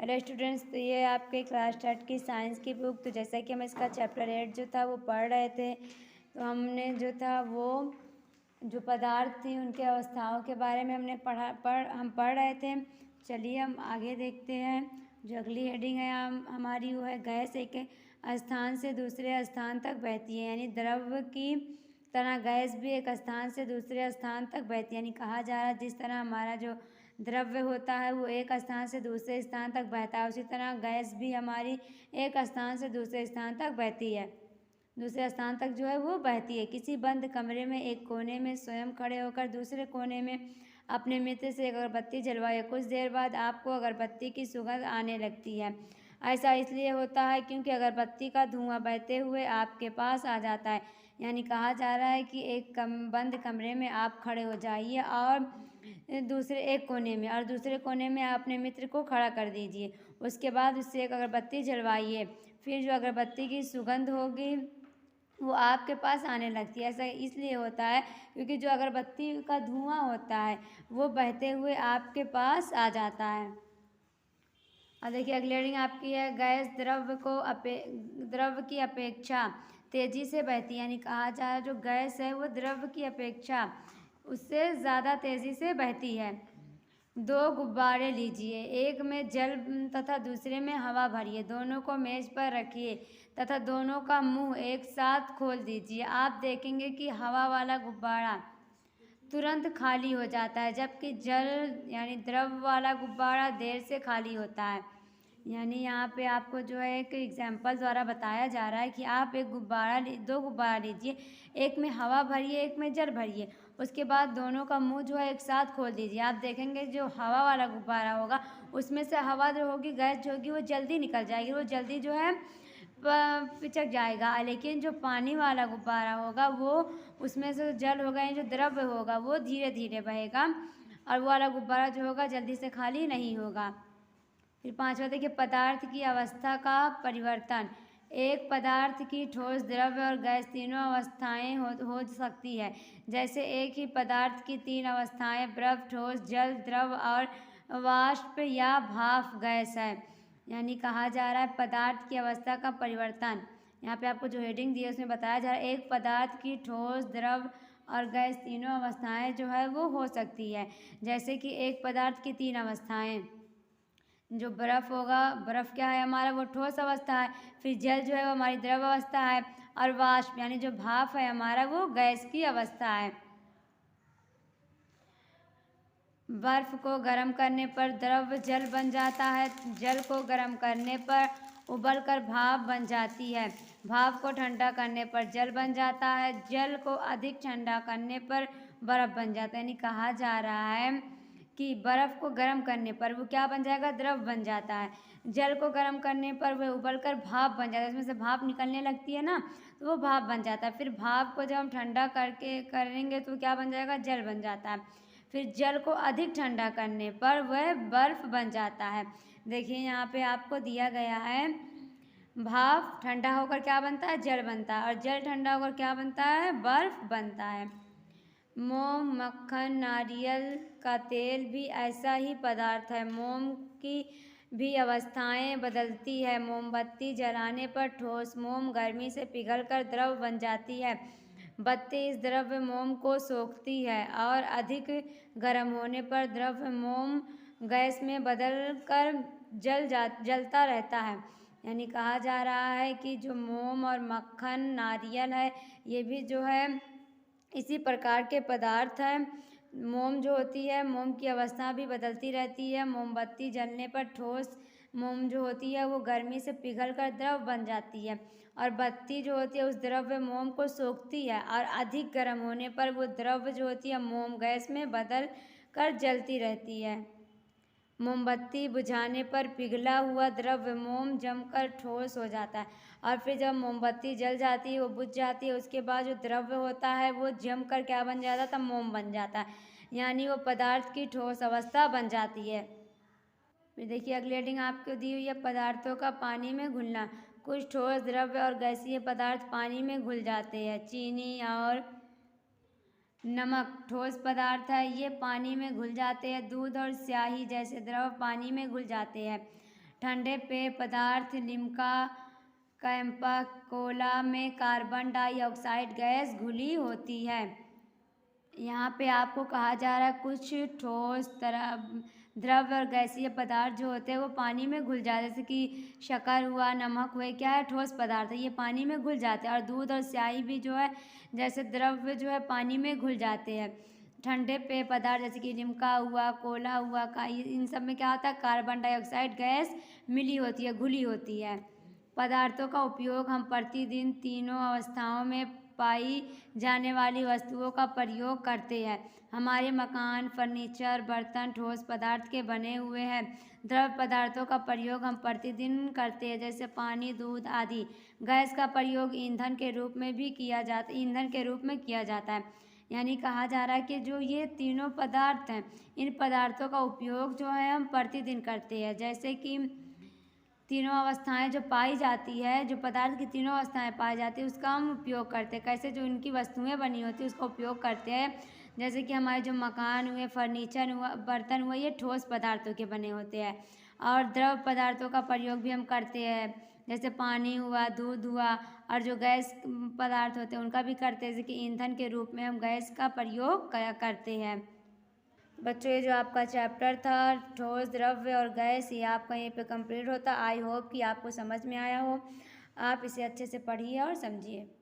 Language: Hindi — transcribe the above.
हेलो स्टूडेंट्स, तो ये आपके क्लास 10 की साइंस की बुक। तो जैसा कि हम इसका चैप्टर 8 जो था वो पढ़ रहे थे, तो हमने जो था वो जो पदार्थ थी उनके अवस्थाओं के बारे में हमने पढ़ रहे थे। चलिए हम आगे देखते हैं। जो अगली हेडिंग है हमारी वो है गैस एक स्थान से दूसरे स्थान तक बहती है, यानी द्रव की तरह गैस भी एक स्थान से दूसरे स्थान तक बहती है। यानी कहा जा रहा है जिस तरह हमारा जो द्रव्य होता है वो एक स्थान से दूसरे स्थान तक बहता है, उसी तरह गैस भी हमारी एक स्थान से दूसरे स्थान तक बहती है, दूसरे स्थान तक जो है वो बहती है। किसी बंद कमरे में एक कोने में स्वयं खड़े होकर दूसरे कोने में अपने मित्र से अगरबत्ती जलवाए। कुछ देर बाद आपको अगरबत्ती की सुगंध आने लगती है। ऐसा इसलिए होता है क्योंकि अगरबत्ती का धुआं बहते हुए आपके पास आ जाता है। यानी कहा जा रहा है कि एक बंद कमरे में आप खड़े हो जाइए और दूसरे एक कोने में, और दूसरे कोने में आप अपने मित्र को खड़ा कर दीजिए। उसके बाद उससे एक अगरबत्ती जलवाइए। फिर जो अगरबत्ती की सुगंध होगी वो आपके पास आने लगती है। ऐसा इसलिए होता है क्योंकि जो अगरबत्ती का धुआं होता है वो बहते हुए आपके पास आ जाता है। और देखिए अगली रीडिंग आपकी है गैस द्रव की अपेक्षा तेजी से बहती है। यानी कहा जा रहा है जो गैस है वो द्रव की अपेक्षा उससे ज़्यादा तेजी से बहती है। दो गुब्बारे लीजिए, एक में जल तथा दूसरे में हवा भरिए। दोनों को मेज पर रखिए तथा दोनों का मुंह एक साथ खोल दीजिए। आप देखेंगे कि हवा वाला गुब्बारा तुरंत खाली हो जाता है, जबकि जल यानी द्रव वाला गुब्बारा देर से खाली होता है। यानी यहाँ पे आपको जो है एक एग्जाम्पल द्वारा बताया जा रहा है कि आप दो गुब्बारा लीजिए, एक में हवा भरिए एक में जल भरिए। उसके बाद दोनों का मुंह जो है एक साथ खोल दीजिए। आप देखेंगे जो हवा वाला गुब्बारा होगा उसमें से हवा जो होगी, गैस जो होगी वो जल्दी निकल जाएगी, वो जल्दी जो है पिचक जाएगा। लेकिन जो पानी वाला गुब्बारा होगा वो उसमें से जल होगा या जो द्रव्य होगा वो धीरे धीरे बहेगा, और वो वाला गुब्बारा जो होगा जल्दी से खाली नहीं होगा। फिर पांचवा देखिए पदार्थ की अवस्था का परिवर्तन। एक पदार्थ की ठोस, द्रव्य और गैस तीनों अवस्थाएं हो सकती है। जैसे एक ही पदार्थ की तीन अवस्थाएं बर्फ, ठोस, जल, द्रव और वाष्प या भाप गैस है। यानी कहा जा रहा है पदार्थ की अवस्था का परिवर्तन। यहाँ पे आपको जो हेडिंग दी है उसमें बताया जा रहा है एक पदार्थ की ठोस, द्रव और गैस तीनों अवस्थाएं जो है वो हो सकती है। जैसे कि एक पदार्थ की तीन अवस्थाएं, जो बर्फ़ होगा, बर्फ़ क्या है हमारा वो ठोस अवस्था है। फिर जल जो है वो हमारी द्रव अवस्था है, और वाष्प यानी जो भाप है हमारा वो गैस की अवस्था है। बर्फ को गर्म करने पर द्रव जल बन जाता है, जल को गर्म करने पर उबलकर भाप बन जाती है, भाप को ठंडा करने पर जल बन जाता है, जल को अधिक ठंडा करने पर बर्फ बन जाता है। यानी कहा जा रहा है कि बर्फ़ को गर्म करने पर वो क्या बन जाएगा, द्रव बन जाता है। जल को गर्म करने पर वह उबलकर भाप बन जाता है, उसमें से भाप निकलने लगती है ना, तो वो भाप बन जाता है। फिर भाप को जब हम ठंडा करेंगे तो क्या बन जाएगा, जल बन जाता है। फिर जल को अधिक ठंडा करने पर वह बर्फ बन जाता है। देखिए यहाँ पे आपको दिया गया है भाप ठंडा होकर क्या बनता है, जल बनता है, और जल ठंडा होकर क्या बनता है, बर्फ बनता है। मोम, मक्खन, नारियल का तेल भी ऐसा ही पदार्थ है। मोम की भी अवस्थाएं बदलती है। मोमबत्ती जलाने पर ठोस मोम गर्मी से पिघलकर द्रव बन जाती है। बत्ती इस द्रव्य मोम को सोखती है और अधिक गर्म होने पर द्रव्य मोम गैस में बदलकर जलता रहता है। यानी कहा जा रहा है कि जो मोम और मक्खन, नारियल है, ये भी जो है इसी प्रकार के पदार्थ हैं। मोम जो होती है, मोम की अवस्था भी बदलती रहती है। मोमबत्ती जलने पर ठोस मोम जो होती है वो गर्मी से पिघलकर द्रव बन जाती है, और बत्ती जो होती है उस द्रव्य मोम को सोखती है, और अधिक गर्म होने पर वो द्रव्य जो होती है मोम गैस में बदल कर जलती रहती है। मोमबत्ती बुझाने पर पिघला हुआ द्रव्य मोम जमकर ठोस हो जाता है, और फिर जब मोमबत्ती जल जाती है, वो बुझ जाती है, उसके बाद जो द्रव्य होता है वो जमकर क्या बन जाता है, तब मोम बन जाता है। यानी वो पदार्थ की ठोस अवस्था बन जाती है। फिर देखिए अगली हेडिंग आपको दी हुई है पदार्थों का पानी में घुलना। कुछ ठोस, द्रव्य और गैसीय पदार्थ पानी में घुल जाते हैं। चीनी और नमक ठोस पदार्थ है, ये पानी में घुल जाते हैं। दूध और स्याही जैसे द्रव पानी में घुल जाते हैं। ठंडे पेय पदार्थ लिम्का, कैंपा कोला में कार्बन डाइऑक्साइड गैस घुली होती है। यहाँ पे आपको कहा जा रहा है कुछ ठोस द्रव और गैसीय पदार्थ जो होते हैं वो पानी में घुल जाते हैं, जैसे कि शक्कर हुआ, नमक हुए, क्या है, ठोस पदार्थ है, ये पानी में घुल जाते हैं। और दूध और स्याही भी जो है जैसे द्रव्य जो है पानी में घुल जाते हैं। ठंडे पेय पदार्थ जैसे कि लिम्का हुआ, कोला हुआ का, इन सब में क्या होता है, कार्बन डाइऑक्साइड गैस मिली होती है, घुली होती है। पदार्थों का उपयोग हम प्रतिदिन तीनों अवस्थाओं में पाई जाने वाली वस्तुओं का प्रयोग करते हैं। हमारे मकान, फर्नीचर, बर्तन ठोस पदार्थ के बने हुए हैं। द्रव पदार्थों का प्रयोग हम प्रतिदिन करते हैं, जैसे पानी, दूध आदि। गैस का प्रयोग ईंधन के रूप में किया जाता है। यानी कहा जा रहा है कि जो ये तीनों पदार्थ हैं, इन पदार्थों का उपयोग जो है हम प्रतिदिन करते हैं। जैसे कि तीनों अवस्थाएं जो पाई जाती है, जो पदार्थ की तीनों अवस्थाएं पाई जाती है उसका हम उपयोग करते हैं। कैसे, जो इनकी वस्तुएं बनी होती है उसका उपयोग करते हैं। जैसे कि हमारे जो मकान हुए, फर्नीचर हुआ, बर्तन हुए, ये ठोस पदार्थों के बने होते हैं। और द्रव पदार्थों का प्रयोग भी हम करते हैं, जैसे पानी हुआ, दूध हुआ, और जो गैस पदार्थ होते हैं उनका भी करते हैं, जैसे कि ईंधन के रूप में हम गैस का प्रयोग करते हैं। बच्चों, ये जो आपका चैप्टर था ठोस, द्रव्य और गैस, ये आपका यहीं पे कंप्लीट होता। आई होप कि आपको समझ में आया हो। आप इसे अच्छे से पढ़िए और समझिए।